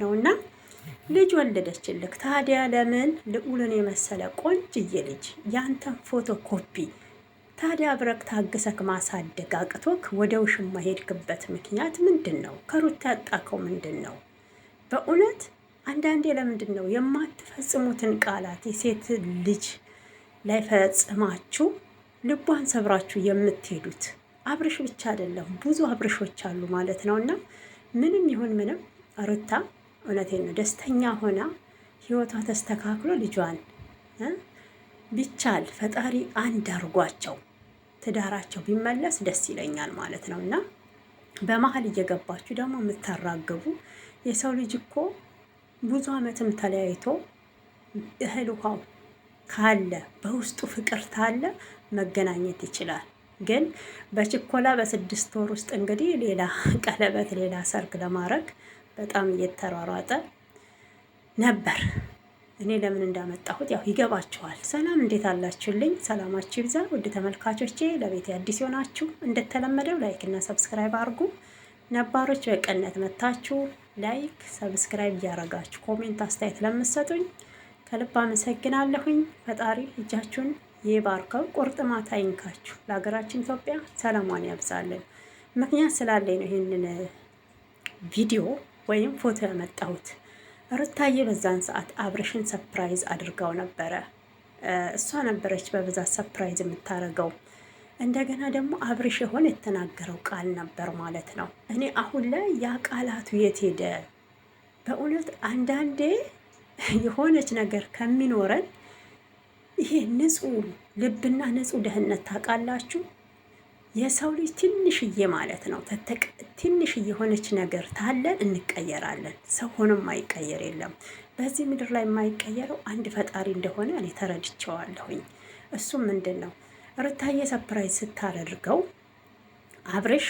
ነውና ልጅ ወለደችልክ። ታዲያ ለምን ልዑልን የመሰለ ቆንጅዬ ልጅ ያንተን ፎቶ ኮፒ ታዲያ አብረክ ታግሰክ ማሳደግ አቅቶክ ወደ ውሽማ ሄድክበት ምክንያት ምንድን ነው? ከሩታ ያጣከው ምንድን ነው? በእውነት አንዳንዴ ለምንድን ነው የማትፈጽሙትን ቃላት የሴት ልጅ ላይ ፈጽማችሁ ልቧን ሰብራችሁ የምትሄዱት? አብርሽ ብቻ አይደለም ብዙ አብርሾች አሉ ማለት ነውና ምንም ይሁን ምንም ሩታ እውነቴን ነው ደስተኛ ሆና ህይወቷ ተስተካክሎ ልጇን ቢቻል ፈጣሪ አንድ አርጓቸው ትዳራቸው ቢመለስ ደስ ይለኛል ማለት ነው። እና በመሀል እየገባችሁ ደግሞ የምታራግቡ የሰው ልጅ እኮ ብዙ ዓመትም ተለያይቶ እህል ውሃው ካለ በውስጡ ፍቅር ታለ መገናኘት ይችላል። ግን በችኮላ በ6 ወር ውስጥ እንግዲህ ሌላ ቀለበት ሌላ ሰርግ ለማድረግ በጣም እየተሯሯጠ ነበር። እኔ ለምን እንዳመጣሁት ያው ይገባችኋል። ሰላም እንዴት አላችሁልኝ? ሰላማችሁ ይብዛ ውድ ተመልካቾቼ። ለቤት አዲስ ሆናችሁ እንደተለመደው ላይክ እና ሰብስክራይብ አድርጉ። ነባሮች በቀነት መታችሁ ላይክ ሰብስክራይብ እያረጋችሁ ኮሜንት አስተያየት ለምትሰጡኝ ከልብ አመሰግናለሁኝ። ፈጣሪ እጃችሁን ይባርከው፣ ቁርጥማት አይንካችሁ። ለሀገራችን ኢትዮጵያ ሰላሟን ያብዛልን። ምክንያት ስላለኝ ነው ይሄንን ቪዲዮ ወይም ፎቶ ያመጣሁት። ሩታዬ በዛን ሰዓት አብርሽን ሰፕራይዝ አድርጋው ነበረ። እሷ ነበረች በብዛት ሰፕራይዝ የምታደርገው። እንደገና ደግሞ አብርሽ የሆነ የተናገረው ቃል ነበር ማለት ነው። እኔ አሁን ላይ ያ ቃላቱ የት ሄደ? በእውነት አንዳንዴ የሆነች ነገር ከሚኖረን ይሄ ንጹህ ልብና ንጹህ ደህንነት ታውቃላችሁ። የሰው ልጅ ትንሽዬ ማለት ነው ትንሽዬ የሆነች ነገር ታለን እንቀየራለን። ሰው ሆኖ የማይቀየር የለም። በዚህ ምድር ላይ የማይቀየረው አንድ ፈጣሪ እንደሆነ እኔ ተረድቼዋለሁኝ። እሱም ምንድን ነው ሩታዬ ሰፕራይዝ ስታደርገው አብርሽ